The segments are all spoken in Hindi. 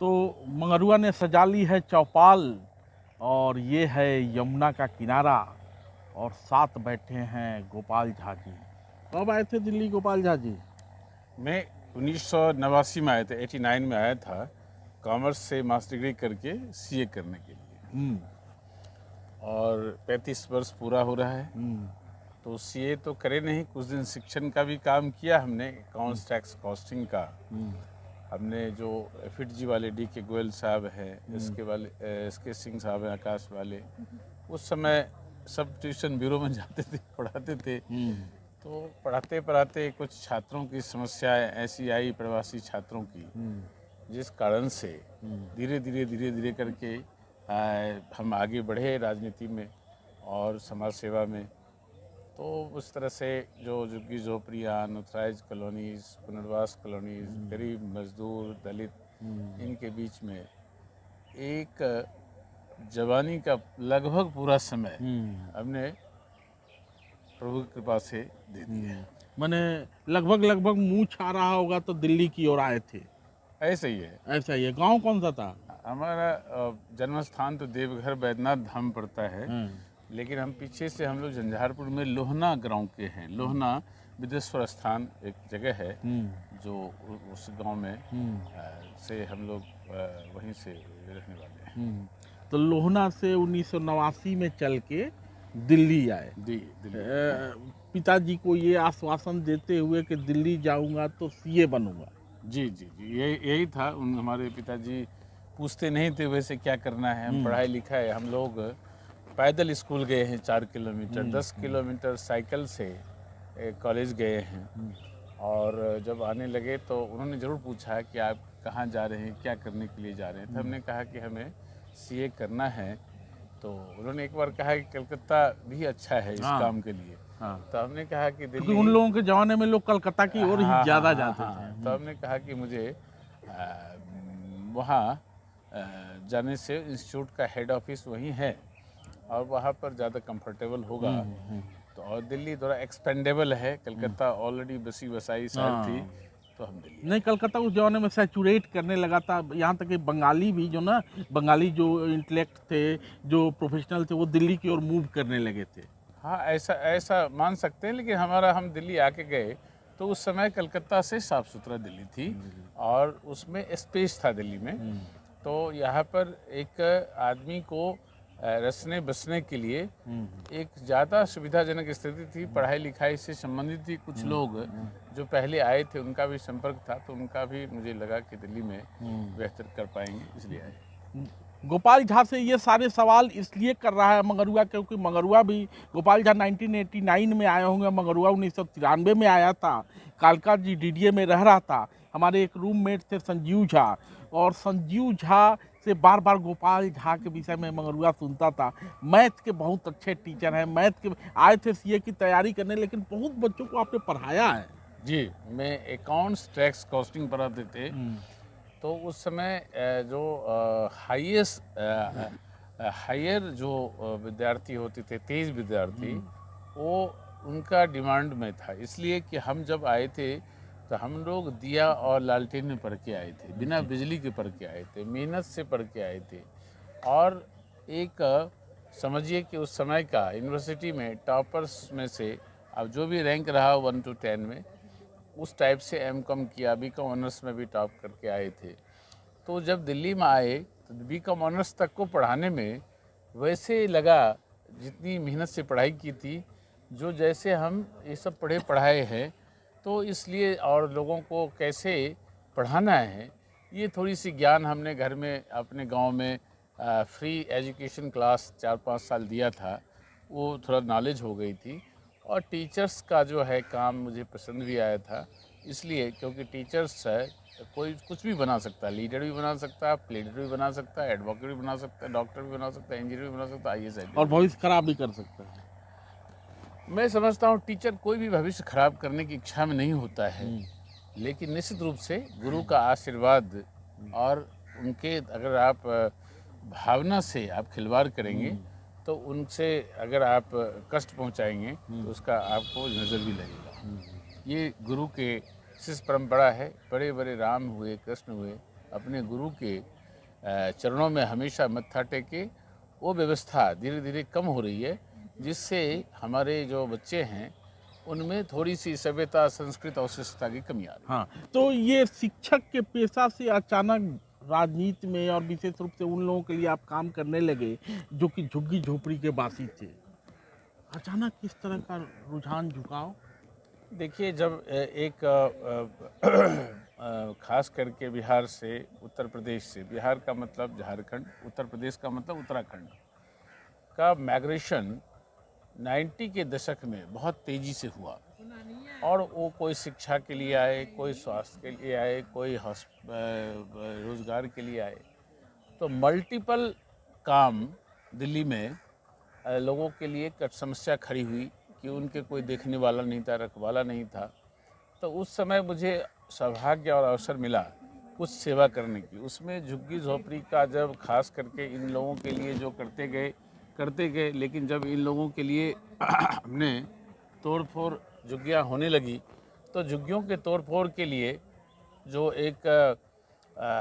तो मंगरुआ ने सजा ली है चौपाल और ये है यमुना का किनारा और साथ बैठे हैं गोपाल झा जी। कब आए थे दिल्ली गोपाल झा जी? मैं 1989 में आया था, 89 में आया था कॉमर्स से मास्टर डिग्री करके सीए करने के लिए। और 35 वर्ष पूरा हो रहा है। तो सीए तो करे नहीं, कुछ दिन शिक्षण का भी काम किया हमने, अकाउंट्स टैक्स कॉस्टिंग का। हमने जो एफिट जी वाले डी के गोयल साहब हैं, इसके सिंह साहब हैं, आकाश वाले, उस समय सब ट्यूशन ब्यूरो में जाते थे, पढ़ाते थे। तो पढ़ाते पढ़ाते कुछ छात्रों की समस्याएं ऐसी आई, प्रवासी छात्रों की, जिस कारण से धीरे धीरे करके हम आगे बढ़े राजनीति में और समाज सेवा में। तो उस तरह से जो झुग्गी झोपड़ियाँ, अनऑथराइज कॉलोनीज, पुनर्वास कॉलोनीज, गरीब मजदूर, दलित, इनके बीच में एक जवानी का लगभग पूरा समय हमने प्रभु की कृपा से दे दिया। मैंने लगभग मूछ आ रहा होगा तो दिल्ली की ओर आए थे। ऐसा ही है। ऐसा ही है। गांव कौन सा था? हमारा जन्म स्थान तो देवघर बैद्यनाथ धाम पड़ता है, लेकिन हम पीछे से हम लोग झंझारपुर में लोहना गांव के हैं। लोहना विदेश्वर स्थान एक जगह है जो उस गांव में से हम लोग वहीं से रहने वाले हैं। तो लोहना से 1989 में चल के दिल्ली आए। दिल्ली। पिताजी को ये आश्वासन देते हुए कि दिल्ली जाऊंगा तो सीए बनूंगा। जी, यही था। हमारे पिताजी पूछते नहीं थे वैसे क्या करना है, हम पढ़ाई लिखाई, हम लोग पैदल स्कूल गए हैं 4 किलोमीटर, 10 किलोमीटर साइकिल से कॉलेज गए हैं। और जब आने लगे तो उन्होंने ज़रूर पूछा कि आप कहाँ जा रहे हैं, क्या करने के लिए जा रहे हैं। तो हमने कहा कि हमें सीए करना है। तो उन्होंने एक बार कहा कि कलकत्ता भी अच्छा है इस काम के लिए। तो हमने कहा कि दिल्ली, उन लोगों के जमाने में लोग कलकत्ता की ओर ही ज़्यादा जाते थे। तो हमने कहा कि मुझे वहाँ जाने से इंस्टीट्यूट का हेड ऑफिस वहीं है और वहाँ पर ज़्यादा कंफर्टेबल होगा। तो और दिल्ली थोड़ा एक्सपेंडेबल है, कलकत्ता ऑलरेडी बसी बसाई शहर थी, तो हम दिल्ली। नहीं, कलकत्ता उस जमाने में सैचुरेट करने लगा था, यहाँ तक कि बंगाली भी बंगाली जो इंटेलेक्ट थे, जो प्रोफेशनल थे, वो दिल्ली की ओर मूव करने लगे थे। हाँ, ऐसा मान सकते हैं। लेकिन हम दिल्ली आके गए तो उस समय कलकत्ता से साफ सुथरा दिल्ली थी और उसमें स्पेस था दिल्ली में। तो यहाँ पर एक आदमी को रचने बसने के लिए एक ज़्यादा सुविधाजनक स्थिति थी। पढ़ाई लिखाई से संबंधित थी। कुछ लोग जो पहले आए थे उनका भी संपर्क था, तो उनका भी मुझे लगा कि दिल्ली में बेहतर कर पाएंगे, इसलिए आए। गोपाल झा से ये सारे सवाल इसलिए कर रहा है मंगरुआ, क्योंकि मंगरुआ भी, गोपाल झा 1989 में आए होंगे, मंगरुआ 1993 में आया था। कालका जी डीडीए में रह रहा था। हमारे एक रूममेट थे संजीव झा, और संजीव झा से बार बार गोपाल झा के विषय में मंगरुआ सुनता था। मैथ के बहुत अच्छे टीचर हैं, मैथ के आए थे सीए की तैयारी करने, लेकिन बहुत बच्चों को आपने पढ़ाया है। जी, मैं अकाउंट्स टैक्स कॉस्टिंग पढ़ाते थे। तो उस समय जो हायर जो विद्यार्थी होते थे, तेज विद्यार्थी, वो उनका डिमांड में था। इसलिए कि हम जब आए थे तो हम लोग दिया और लालटेन में पढ़ के आए थे, बिना बिजली के पढ़ के आए थे, मेहनत से पढ़ के आए थे। और एक समझिए कि उस समय का यूनिवर्सिटी में टॉपर्स में से अब जो भी रैंक रहा 1 to 10 में, उस टाइप से एमकॉम किया, बीकॉम ऑनर्स में भी टॉप करके आए थे। तो जब दिल्ली में आए तो बीकॉम ऑनर्स तक को पढ़ाने में वैसे लगा जितनी मेहनत से पढ़ाई की थी, जो जैसे हम ये सब पढ़े पढ़ाए हैं। तो इसलिए और लोगों को कैसे पढ़ाना है, ये थोड़ी सी ज्ञान हमने घर में अपने गांव में फ्री एजुकेशन क्लास 4-5 साल दिया था, वो थोड़ा नॉलेज हो गई थी। और टीचर्स का जो है काम मुझे पसंद भी आया था, इसलिए क्योंकि टीचर्स है कोई कुछ भी बना सकता है, लीडर भी बना सकता है, प्लेडर भी बना सकता है, एडवोकेट भी बना सकता है, डॉक्टर भी बना सकता है, इंजीनियर भी बना सकता है, आईएएस और भविष्य खराब भी कर सकता है। मैं समझता हूँ टीचर कोई भी भविष्य खराब करने की इच्छा में नहीं होता है, लेकिन निश्चित रूप से गुरु का आशीर्वाद और उनके अगर आप भावना से आप खिलवाड़ करेंगे तो उनसे अगर आप कष्ट पहुंचाएंगे तो उसका आपको नज़र भी लगेगा। ये गुरु के शिष्य परंपरा है। बड़े बड़े राम हुए, कृष्ण हुए, अपने गुरु के चरणों में हमेशा मत्था टेके, वो व्यवस्था धीरे धीरे कम हो रही है, जिससे हमारे जो बच्चे हैं उनमें थोड़ी सी सभ्यता, संस्कृति और शिष्टता की कमी आ रही है। हाँ, तो ये शिक्षक के पेशा से अचानक राजनीति में और विशेष रूप से उन लोगों के लिए आप काम करने लगे जो कि झुग्गी झोपड़ी के वासी थे, अचानक किस तरह का रुझान, झुकाव? देखिए, जब एक खास करके बिहार से, उत्तर प्रदेश से, बिहार का मतलब झारखंड, उत्तर प्रदेश का मतलब उत्तराखंड का माइग्रेशन 90 के दशक में बहुत तेज़ी से हुआ, और वो कोई शिक्षा के लिए आए, कोई स्वास्थ्य के लिए आए, कोई रोज़गार के लिए आए। तो मल्टीपल काम दिल्ली में लोगों के लिए समस्या खड़ी हुई कि उनके कोई देखने वाला नहीं था, रखवाला नहीं था। तो उस समय मुझे सौभाग्य और अवसर मिला कुछ सेवा करने की। उसमें झुग्गी झोपड़ी का जब खास करके इन लोगों के लिए जो करते गए, लेकिन जब इन लोगों के लिए हमने तोड़ फोड़ झुग्गियाँ होने लगी, तो झुग्गियों के तोड़ फोड़ के लिए जो एक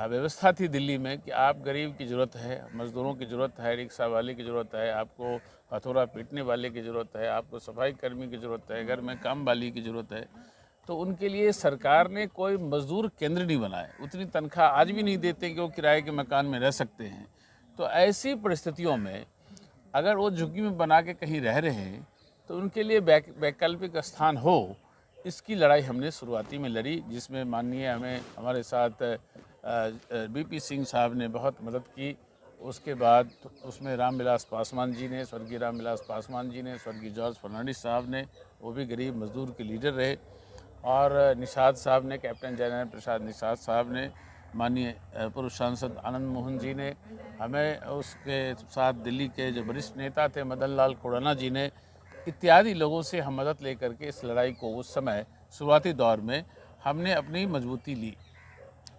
व्यवस्था थी दिल्ली में कि आप गरीब की ज़रूरत है, मज़दूरों की ज़रूरत है, रिक्शा वाले की ज़रूरत है, आपको हथौड़ा पीटने वाले की ज़रूरत है, आपको सफाई कर्मी की ज़रूरत है, घर में काम वाली की ज़रूरत है, तो उनके लिए सरकार ने कोई मजदूर केंद्र नहीं बनाए। उतनी तनख्वाह आज भी नहीं देते कि वो किराए के मकान में रह सकते हैं। तो ऐसी परिस्थितियों में अगर वो झुग्गी में बना के कहीं रह रहे हैं तो उनके लिए वैकल्पिक स्थान हो, इसकी लड़ाई हमने शुरुआती में लड़ी, जिसमें माननीय हमारे साथ बीपी सिंह साहब ने बहुत मदद की। उसके बाद उसमें रामविलास पासवान जी ने, स्वर्गीय रामविलास पासवान जी ने, स्वर्गीय जॉर्ज फर्नांडिस साहब ने, वो भी गरीब मजदूर के लीडर रहे, और निषाद साहब ने, कैप्टन जयनारायण प्रसाद निषाद साहब ने, माननीय पूर्व सांसद आनंद मोहन जी ने, हमें उसके साथ दिल्ली के जो वरिष्ठ नेता थे मदन लाल खुराना जी ने, इत्यादि लोगों से हम मदद लेकर के इस लड़ाई को उस समय शुरुआती दौर में हमने अपनी मजबूती ली,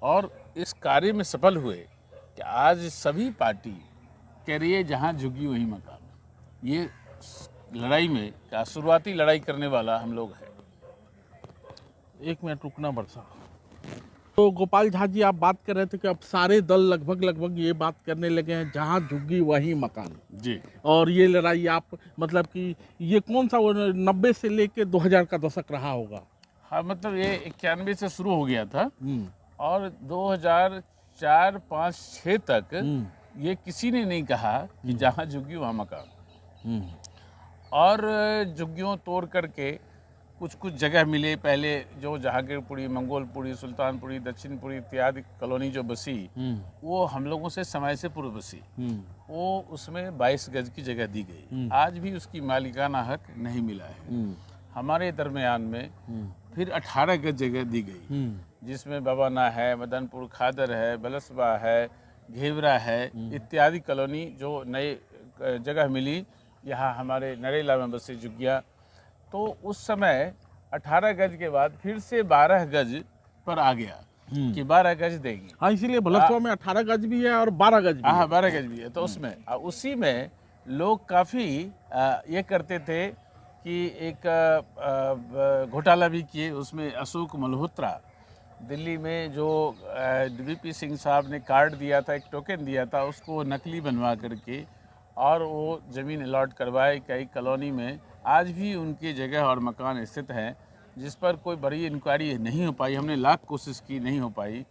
और इस कार्य में सफल हुए कि आज सभी पार्टी कह रही है जहाँ झुग्गी वहीं मकान। ये लड़ाई में क्या शुरुआती लड़ाई करने वाला हम लोग हैं। एक मिनट रुकना वर्षा। तो गोपाल झा जी, आप बात कर रहे थे कि अब सारे दल लगभग ये बात करने लगे हैं जहाँ झुग्गी वहीं मकान जी। और ये लड़ाई आप मतलब कि ये कौन सा 90 से लेके 2000 का दशक रहा होगा? हाँ, मतलब ये 91 से शुरू हो गया था और 2004, 5, 6 तक ये किसी ने नहीं कहा कि जहाँ झुग्गी वहाँ मकान। और झुग्गियों तोड़ करके कुछ जगह मिले, पहले जो जहांगीरपुरी, मंगोलपुरी, सुल्तानपुरी, दक्षिणपुरी इत्यादि कॉलोनी जो बसी, वो हम लोगों से समय से पूर्व बसी। वो उसमें 22 गज की जगह दी गई, आज भी उसकी मालिकाना हक नहीं मिला है। हमारे दरमियान में फिर 18 गज जगह दी गई, जिसमें बवाना है, मदनपुर खादर है, बलसबा है, घेवरा है, इत्यादि कॉलोनी जो नए जगह मिली यहाँ हमारे नरेला में बसी झुग्गियाँ। तो उस समय 18 गज के बाद फिर से 12 गज पर आ गया कि 12 गज देगी। हाँ, इसीलिए बलसबा में 18 गज भी है और 12 गज भी है। हाँ, 12 गज भी है। तो उसमें उसी में लोग काफ़ी ये करते थे कि एक घोटाला भी किए। उसमें अशोक मल्होत्रा दिल्ली में जो वीपी सिंह साहब ने कार्ड दिया था, एक टोकन दिया था, उसको नकली बनवा करके और वो ज़मीन अलॉट करवाए कई कॉलोनी में। आज भी उनकी जगह और मकान स्थित हैं, जिस पर कोई बड़ी इंक्वायरी नहीं हो पाई। हमने लाख कोशिश की, नहीं हो पाई।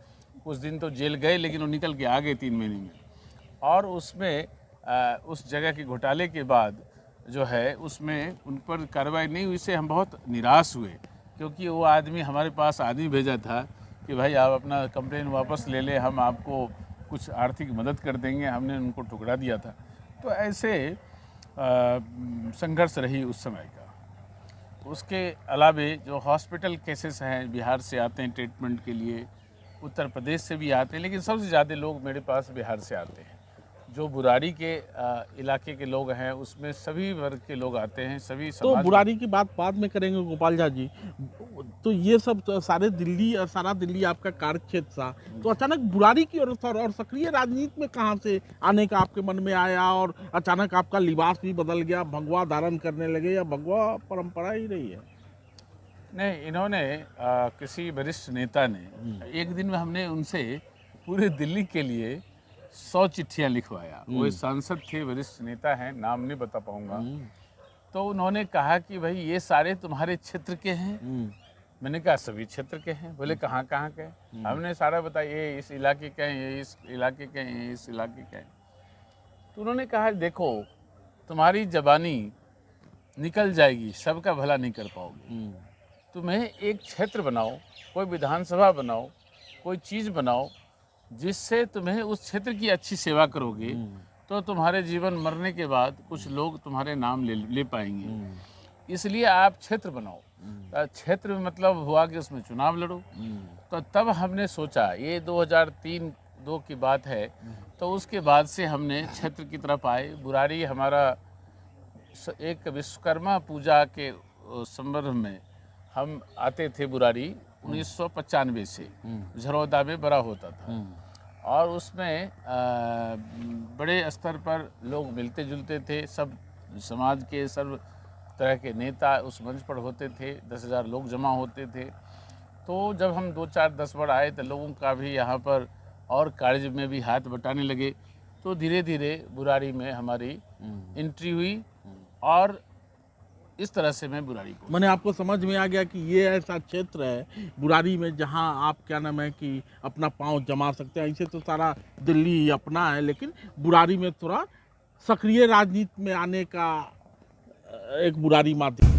कुछ दिन तो जेल गए, लेकिन वो निकल के आ गए 3 महीने में। और उसमें उस जगह के घोटाले के बाद जो है उसमें उन पर कार्रवाई नहीं हुई, इससे हम बहुत निराश हुए, क्योंकि वो आदमी हमारे पास आदमी भेजा था कि भाई आप अपना कंप्लेन वापस ले लें, हम आपको कुछ आर्थिक मदद कर देंगे। हमने उनको ठुकरा दिया था। तो ऐसे संघर्ष रही उस समय का। उसके अलावे जो हॉस्पिटल केसेस हैं, बिहार से आते हैं ट्रीटमेंट के लिए, उत्तर प्रदेश से भी आते हैं, लेकिन सबसे ज़्यादा लोग मेरे पास बिहार से आते हैं। जो बुराड़ी के इलाके के लोग हैं, उसमें सभी वर्ग के लोग आते हैं, सभी तो बुराड़ी की बात बाद में करेंगे गोपाल झा जी। तो ये सब तो सारा दिल्ली आपका कार्य क्षेत्र था, तो अचानक बुराड़ी की और सक्रिय राजनीति में कहाँ से आने का आपके मन में आया और अचानक आपका लिबास भी बदल गया, भगवा धारण करने लगे, या भगवा परंपरा ही रही है? नहीं, इन्होंने किसी वरिष्ठ नेता ने एक दिन में हमने उनसे पूरे दिल्ली के लिए 100 चिट्ठियां लिखवाया। वो एक सांसद थे, वरिष्ठ नेता हैं, नाम नहीं बता पाऊंगा। तो उन्होंने कहा कि भाई ये सारे तुम्हारे क्षेत्र के हैं। मैंने कहा सभी क्षेत्र के हैं। बोले कहाँ कहाँ के? हमने सारा बताया, ये इस इलाके के हैं, ये इस इलाके के हैं, ये इस इलाके के हैं। तो उन्होंने कहा देखो तुम्हारी जबानी निकल जाएगी, सबका भला नहीं कर पाओगे। तुम्हें एक क्षेत्र बनाओ, कोई विधानसभा बनाओ, कोई चीज़ बनाओ जिससे तुम्हें उस क्षेत्र की अच्छी सेवा करोगे तो तुम्हारे जीवन मरने के बाद कुछ लोग तुम्हारे नाम ले पाएंगे। इसलिए आप क्षेत्र बनाओ। क्षेत्र में मतलब हुआ कि उसमें चुनाव लड़ो। तो तब हमने सोचा, ये 2003-2 की बात है, तो उसके बाद से हमने क्षेत्र की तरफ आए। बुराड़ी हमारा एक विश्वकर्मा पूजा के संदर्भ में हम आते थे। बुराड़ी 1995 से झरोदा में बड़ा होता था और उसमें बड़े स्तर पर लोग मिलते जुलते थे। सब समाज के सर्व तरह के नेता उस मंच पर होते थे। 10,000 लोग जमा होते थे। तो जब हम 2-4-10 बार आए तो लोगों का भी यहाँ पर और कार्य में भी हाथ बटाने लगे। तो धीरे धीरे बुराड़ी में हमारी एंट्री हुई और इस तरह से मैं बुराड़ी को मैंने आपको समझ में आ गया कि ये ऐसा क्षेत्र है बुराड़ी में जहां आप क्या नाम है कि अपना पांव जमा सकते हैं। ऐसे तो सारा दिल्ली अपना है, लेकिन बुराड़ी में थोड़ा सक्रिय राजनीति में आने का एक बुराड़ी माध्यम